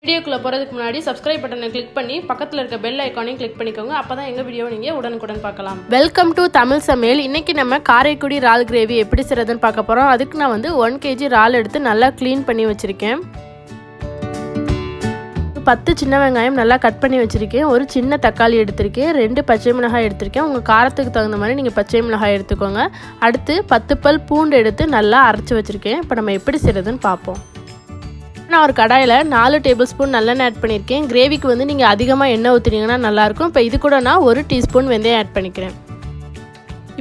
வீடியோக்குள்ள போகிறதுக்கு முன்னாடி சப்ஸ்கிரைப் பட்டனை கிளிக் பண்ணி பக்கத்தில் இருக்க பெல் ஐக்கானையும் கிளிக் பண்ணிக்கோங்க. அப்போ தான் எங்கள் வீடியோவை நீங்கள் உடனுக்குடன் பார்க்கலாம். வெல்கம் டு தமிழ் சமையல். இன்றைக்கி நம்ம காரைக்குடி இறால் கிரேவி எப்படி செய்கிறதுன்னு பார்க்க போகிறோம். அதுக்கு நான் 1 kg இறால் எடுத்து நல்லா க்ளீன் பண்ணி வச்சுருக்கேன். 10 சின்ன வெங்காயம் நல்லா கட் பண்ணி வச்சுருக்கேன். ஒரு சின்ன தக்காளி எடுத்திருக்கேன். 2 பச்சை மிளகாய் எடுத்திருக்கேன். உங்கள் காரத்துக்கு தகுந்த மாதிரி நீங்கள் பச்சை மிளகாய் எடுத்துக்கோங்க. அடுத்து 10 பல் பூண்டு எடுத்து நல்லா அரைச்சி வச்சுருக்கேன். இப்போ நம்ம எப்படி செய்கிறதுன்னு பார்ப்போம். நான் ஒரு கடாயில் 4 டேபிள் ஸ்பூன் நல்லெண்ணெய் ஆட் பண்ணியிருக்கேன். கிரேவிக்கு நீங்கள் அதிகமாக எண்ணெய் ஊற்றினீங்கன்னா நல்லாயிருக்கும். இப்போ இது கூட நான் 1 டீஸ்பூன் வெந்தயம் ஆட் பண்ணிக்கிறேன்.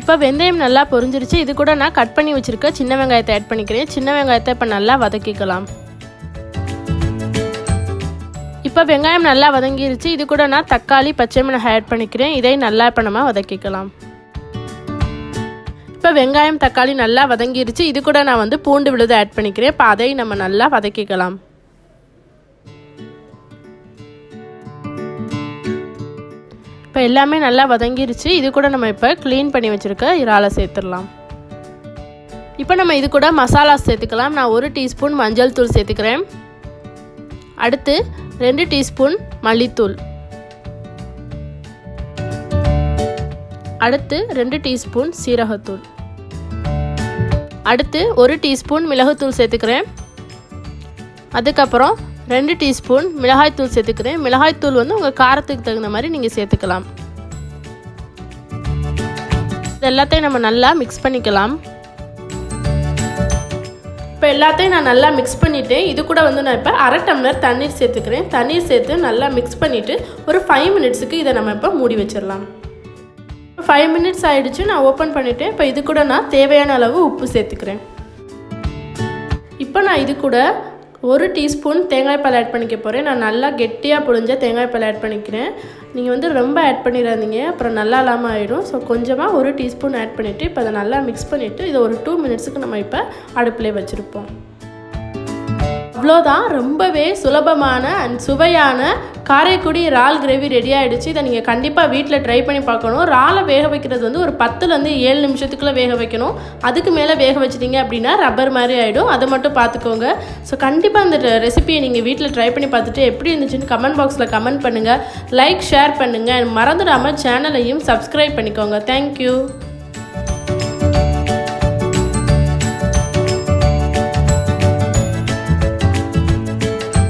இப்போ வெந்தயம் நல்லா பொரிஞ்சிருச்சு. இது கூட நான் கட் பண்ணி வச்சுருக்க சின்ன வெங்காயத்தை ஆட் பண்ணிக்கிறேன். சின்ன வெங்காயத்தை இப்போ நல்லா வதக்கிக்கலாம். இப்போ வெங்காயம் நல்லா வதங்கிருச்சு. இது கூட நான் தக்காளி பச்சை மிளகாய் ஆட் பண்ணிக்கிறேன். இதை நல்லா இப்போ நம்ம வதக்கிக்கலாம். இப்போ வெங்காயம் தக்காளி நல்லா வதங்கிருச்சு. இது கூட நான் பூண்டு விழுது ஆட் பண்ணிக்கிறேன். இப்போ அதை நம்ம நல்லா வதக்கிக்கலாம். இப்போ எல்லாமே நல்லா வதங்கிருச்சு. இது கூட நம்ம இப்போ க்ளீன் பண்ணி வச்சுருக்க இறாலை சேர்த்துடலாம். இப்போ நம்ம இது கூட மசாலா சேர்த்துக்கலாம். நான் 1 டீஸ்பூன் மஞ்சள் தூள் சேர்த்துக்கிறேன். அடுத்து 2 டீஸ்பூன் மல்லித்தூள். அடுத்து 2 டீஸ்பூன் சீரகத்தூள். அடுத்து 1 டீஸ்பூன் மிளகுத்தூள் சேர்த்துக்கிறேன். அதுக்கப்புறம் 2 டீஸ்பூன் மிளகாய்த்தூள் சேர்த்துக்கிறேன். மிளகாய்த்தூள் உங்கள் காரத்துக்கு தகுந்த மாதிரி நீங்கள் சேர்த்துக்கலாம். இது எல்லாத்தையும் நம்ம நல்லா மிக்ஸ் பண்ணிக்கலாம். இப்போ எல்லாத்தையும் நான் நல்லா மிக்ஸ் பண்ணிவிட்டு இது கூட நான் இப்போ 1/2 டம்ளர் தண்ணீர் சேர்த்துக்கிறேன். தண்ணீர் சேர்த்து நல்லா மிக்ஸ் பண்ணிவிட்டு ஒரு 5 மினிட்ஸுக்கு இதை நம்ம இப்போ மூடி வச்சிடலாம். 5 மினிட்ஸ் ஆகிடுச்சு. நான் ஓப்பன் பண்ணிவிட்டேன். இப்போ இது கூட நான் தேவையான அளவு உப்பு சேர்த்துக்கிறேன். இப்போ நான் இது கூட 1 டீஸ்பூன் தேங்காய் பால் ஆட் பண்ணிக்க போகிறேன். நான் நல்லா கெட்டியாக புழிஞ்ச தேங்காய் பால் ஆட் பண்ணிக்கிறேன். நீங்கள் ரொம்ப ஆட் பண்ணிடாதீங்க, அப்புறம் நல்லா இல்லாமல் ஆகிடும். ஸோ கொஞ்சமாக 1 டீஸ்பூன் ஆட் பண்ணிவிட்டு இப்போ அதை நல்லா மிக்ஸ் பண்ணிவிட்டு இதை ஒரு 2 மினிட்ஸுக்கு நம்ம இப்போ அடுப்பிலே வச்சுருப்போம். அவ்வளோதான், ரொம்பவே சுலபமான அண்ட் சுவையான காரைக்குடி இறால் கிரேவி ரெடி ஆகிடுச்சு. இதை நீங்கள் கண்டிப்பாக வீட்டில் ட்ரை பண்ணி பார்க்கணும். இறாலை வேக வைக்கிறது ஒரு 10லேருந்து 7 நிமிஷத்துக்குள்ளே வேக வைக்கணும். அதுக்கு மேலே வேக வச்சிட்டிங்க அப்படின்னா ரப்பர் மாதிரி ஆகிடும். அதை மட்டும் பார்த்துக்கோங்க. ஸோ கண்டிப்பாக இந்த ரெசிபியை நீங்கள் வீட்டில் ட்ரை பண்ணி பார்த்துட்டு எப்படி இருந்துச்சுன்னு கமெண்ட் பாக்ஸில் கமெண்ட் பண்ணுங்கள். லைக் ஷேர் பண்ணுங்கள். மறந்துடாமல் சேனலையும் சப்ஸ்கிரைப் பண்ணிக்கோங்க. தேங்க்யூ.